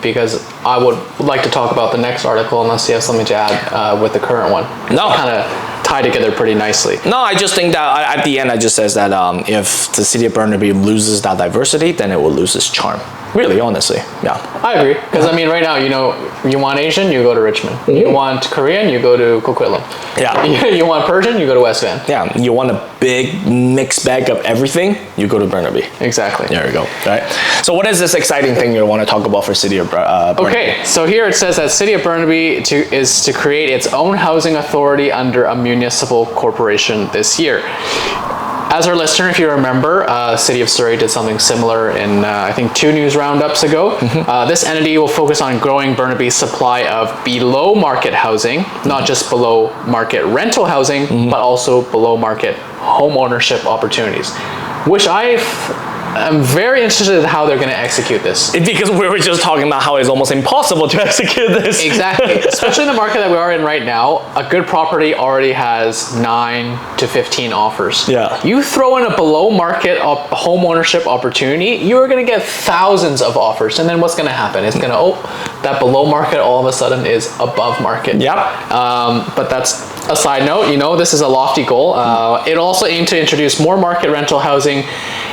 because I would like to talk about the next article unless you have something to add with the current one. No. Kind of tie together pretty nicely. No, I just think that at the end, I just says that if the city of Burnaby loses that diversity, then it will lose its charm. Really, honestly, yeah. I agree, because I mean, right now, you know, you want Asian, you go to Richmond. You want Korean, you go to Coquitlam. Yeah. You want Persian, you go to West Van. Yeah, you want a big mixed bag of everything, you go to Burnaby. Exactly. There you go. Right. So what is this exciting thing you want to talk about for City of Burnaby? Okay, so here it says that City of Burnaby is to create its own housing authority under a municipal corporation this year. As our listener, if you remember, City of Surrey did something similar in, I think, 2 news roundups ago. This entity will focus on growing Burnaby's supply of below market housing, not just below market rental housing, but also below market home ownership opportunities, which I'm very interested in how they're going to execute this. Because we were just talking about how it's almost impossible to execute this. Exactly. Especially in the market that we are in right now, a good property already has 9 to 15 offers. Yeah. You throw in a below market home ownership opportunity, you're going to get thousands of offers. And then what's going to happen? It's going to, that below market all of a sudden is above market. Yep. But that's a side note. You know, this is a lofty goal. It'll also aim to introduce more market rental housing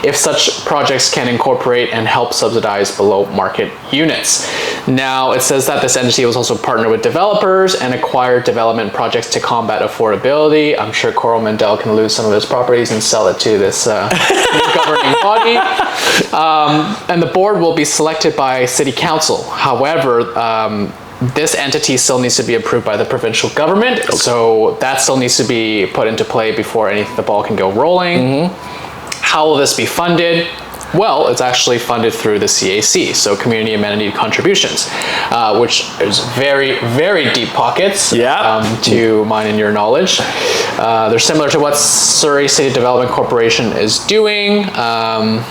if such projects can incorporate and help subsidize below market units. Now, it says that this entity was also partner with developers and acquire development projects to combat affordability. I'm sure Coral Mendel can lose some of his properties and sell it to this new governing body. And the board will be selected by City Council. However, this entity still needs to be approved by the provincial government. Okay. So that still needs to be put into play before the ball can go rolling. How will this be funded? Well, it's actually funded through the CAC, so Community Amenity Contributions, which is very, very deep pockets, to mine in your knowledge. They're similar to what Surrey City Development Corporation is doing. I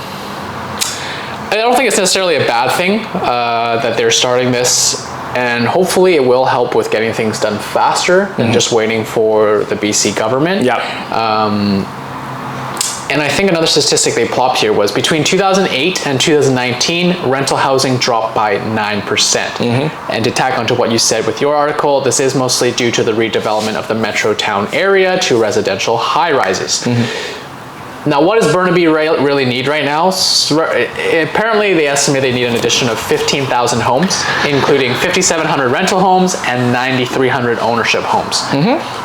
don't think it's necessarily a bad thing that they're starting this, and hopefully it will help with getting things done faster than just waiting for the BC government. And I think another statistic they plopped here was between 2008 and 2019, rental housing dropped by 9%. And to tack onto what you said with your article, this is mostly due to the redevelopment of the metro town area to residential high-rises. Now, what does Burnaby really need right now? Apparently, they estimate they need an addition of 15,000 homes, including 5,700 rental homes and 9,300 ownership homes.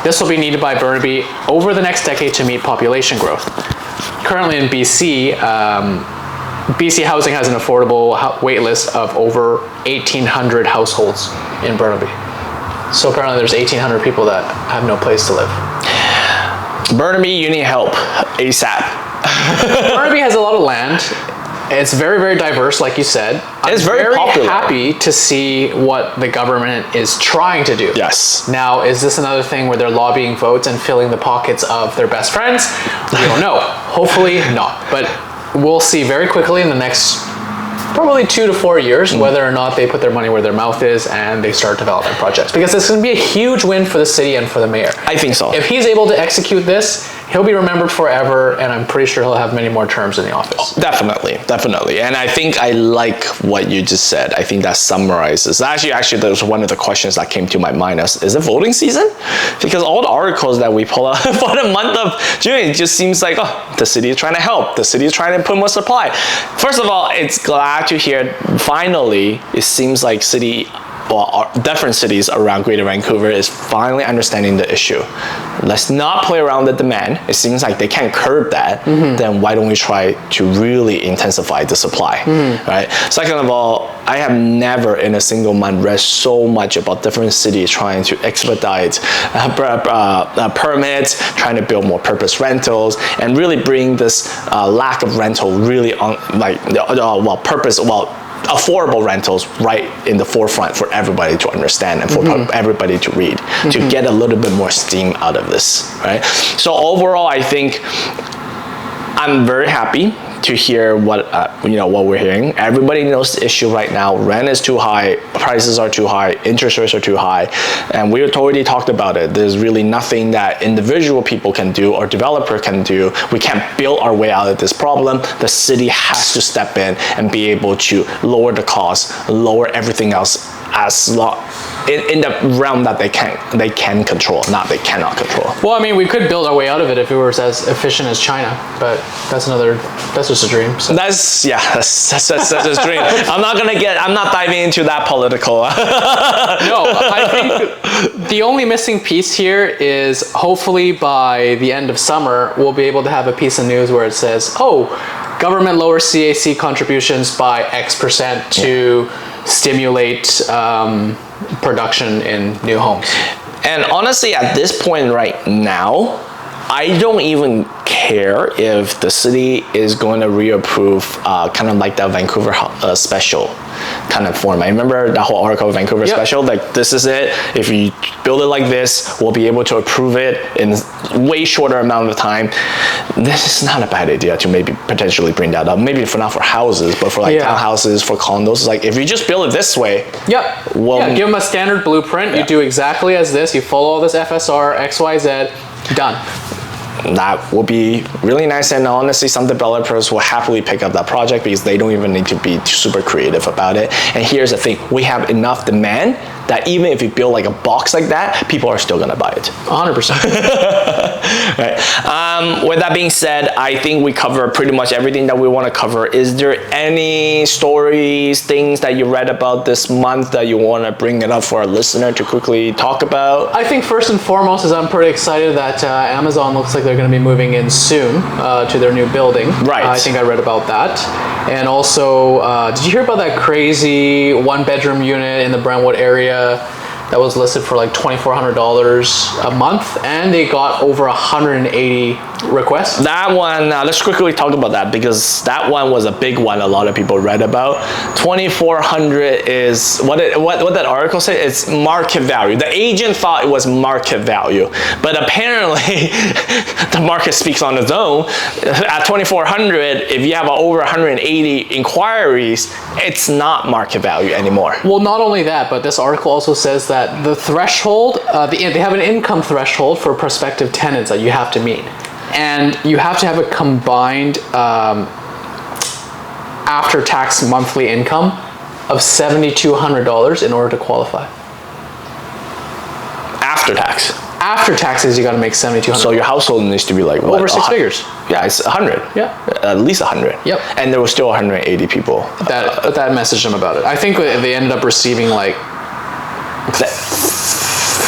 This will be needed by Burnaby over the next decade to meet population growth. Currently in BC, BC Housing has an affordable wait list of over 1,800 households in Burnaby. So apparently there's 1,800 people that have no place to live. Burnaby, you need help ASAP. Burnaby has a lot of land. It's very, very diverse, like you said. It's very popular. Happy to see what the government is trying to do. Yes. Now, is this another thing where they're lobbying votes and filling the pockets of their best friends? We don't know. Hopefully not. But we'll see very quickly in the next probably 2 to 4 years whether or not they put their money where their mouth is and they start development projects. Because this is going to be a huge win for the city and for the mayor. I think so. If he's able to execute this, he'll be remembered forever, and I'm pretty sure he'll have many more terms in the office. Definitely. And I think I like what you just said. I think that summarizes. Actually, that was one of the questions that came to my mind. Is it voting season? Because all the articles that we pull out for the month of June, it just seems like, oh, the city is trying to help. The city is trying to put more supply. First of all, it's glad to hear finally it seems like different cities around Greater Vancouver is finally understanding the issue. Let's not play around the demand. It seems like they can't curb that. Then why don't we try to really intensify the supply, right? Second of all, I have never in a single month read so much about different cities trying to expedite permits, trying to build more purpose rentals, and really bring this lack of rental really on affordable rentals right in the forefront for everybody to understand and for everybody to read, to get a little bit more steam out of this, right? So overall, I think I'm very happy to hear what we're hearing. Everybody knows the issue right now. Rent is too high, prices are too high, interest rates are too high, and we already talked about it. There's really nothing that individual people can do or developer can do. We can't build our way out of this problem. The city has to step in and be able to lower the cost, lower everything else in the realm that they can control, not they cannot control. Well, I mean, we could build our way out of it if it was as efficient as China, but that's just a dream. So. That's a dream. I'm not diving into that political. No, I think the only missing piece here is hopefully by the end of summer, we'll be able to have a piece of news where it says, oh, government lowers CAC contributions by X% to stimulate production in new homes. And honestly, at this point right now, I don't even care if the city is going to reapprove kind of like that Vancouver special kind of format. Remember that whole article of Vancouver special? Like, this is it. If you build it like this, we'll be able to approve it in way shorter amount of time. This is not a bad idea to maybe potentially bring that up. Maybe not for houses, but for like townhouses, for condos. Like, if you just build it this way. Give them a standard blueprint. You do exactly as this. You follow all this FSR, XYZ, done. That will be really nice, and honestly some developers will happily pick up that project because they don't even need to be super creative about it. And here's the thing, we have enough demand that even if you build like a box like that, people are still gonna buy it. 100%. Right. With that being said, I think we cover pretty much everything that we want to cover. Is there any stories, things that you read about this month that you want to bring it up for our listener to quickly talk about? I think first and foremost is I'm pretty excited that Amazon looks like they're going to be moving in soon to their new building. Right. I think I read about that. And also, did you hear about that crazy one-bedroom unit in the Brentwood area that was listed for like $2,400 a month, and they got over 180 requests? That one, let's quickly talk about that because that one was a big one a lot of people read about. 2,400 is, what that article said, it's market value. The agent thought it was market value, but apparently the market speaks on its own. At 2,400, if you have over 180 inquiries, it's not market value anymore. Well, not only that, but this article also says that the threshold, they have an income threshold for prospective tenants that you have to meet. and you have to have a combined after-tax monthly income of $7,200 in order to qualify. After tax. After taxes, you got to make $7,200. So your household needs to be like what? Over six figures. Yeah, it's 100. Yeah. At least 100. Yep. And there were still 180 people. That messaged them about it. I think they ended up receiving like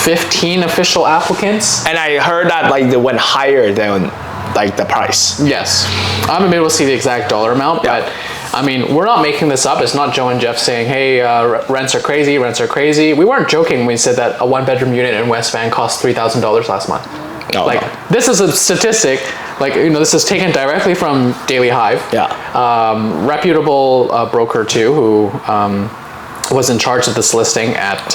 15 official applicants. And I heard that like they went higher than like the price. Yes. I haven't been able to see the exact dollar amount, but I mean, we're not making this up. It's not Joe and Jeff saying, hey, rents are crazy, rents are crazy. We weren't joking when we said that a one-bedroom unit in West Van cost $3,000 last month. No, like, this is a statistic, like, this is taken directly from Daily Hive. Yeah. Reputable broker too, who was in charge of this listing at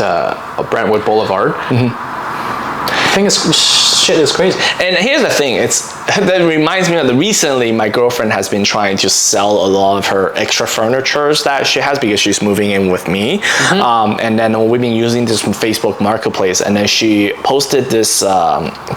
Brentwood Boulevard. I think shit is crazy. And here's the thing, that reminds me of recently my girlfriend has been trying to sell a lot of her extra furnitures that she has because she's moving in with me. And then we've been using this from Facebook Marketplace, and then she posted this, those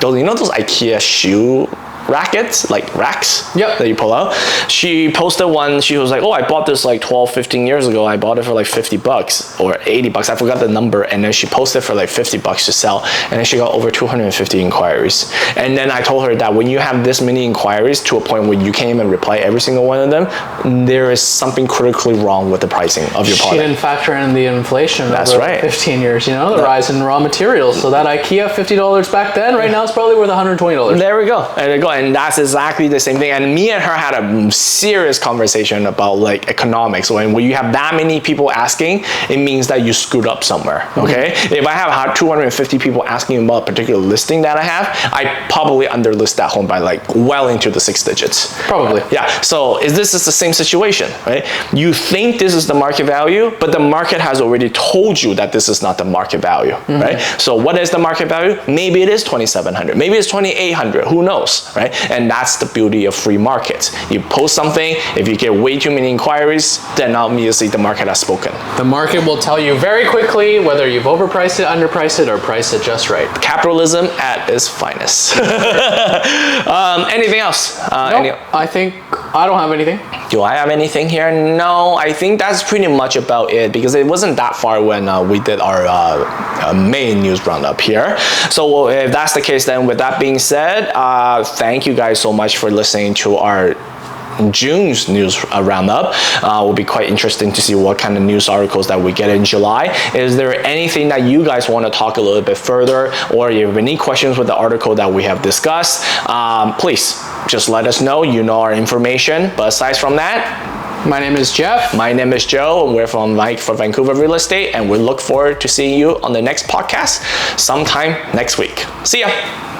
IKEA shoe rackets, like racks that you pull out. She posted one, she was like, oh, I bought this like 12, 15 years ago. I bought it for like $50 or $80. I forgot the number. And then she posted for like $50 to sell. And then she got over 250 inquiries. And then I told her that when you have this many inquiries to a point where you can't even reply every single one of them, there is something critically wrong with the pricing of your product. She didn't factor in the inflation That's over right. 15 years, the rise in raw materials. So that IKEA $50 back then, right now it's probably worth $120. There we go. And that's exactly the same thing. And me and her had a serious conversation about like economics. When you have that many people asking, it means that you screwed up somewhere. Okay. If I have 250 people asking about a particular listing that I have, I probably underlist that home by like well into the 6 digits. Probably. Yeah. So this is the same situation, right? You think this is the market value, but the market has already told you that this is not the market value, right? So what is the market value? Maybe it is 2,700. Maybe it's 2,800. Who knows, right? And that's the beauty of free markets. You post something, if you get way too many inquiries, then obviously the market has spoken. The market will tell you very quickly whether you've overpriced it, underpriced it, or priced it just right. Capitalism at its finest. Anything else? Nope, I think I don't have anything. Do I have anything here? No, I think that's pretty much about it because it wasn't that far when we did our main news roundup here. So if that's the case, then with that being said, thank you guys so much for listening to our June's news roundup. Will be quite interesting to see what kind of news articles that we get in July. Is there anything that you guys want to talk a little bit further, or you have any questions with the article that we have discussed? Please just let us know. You know our information. But aside from that, my name is Jeff. My name is Joe, and we're from Mike for Vancouver Real Estate, and we look forward to seeing you on the next podcast sometime next week. See ya.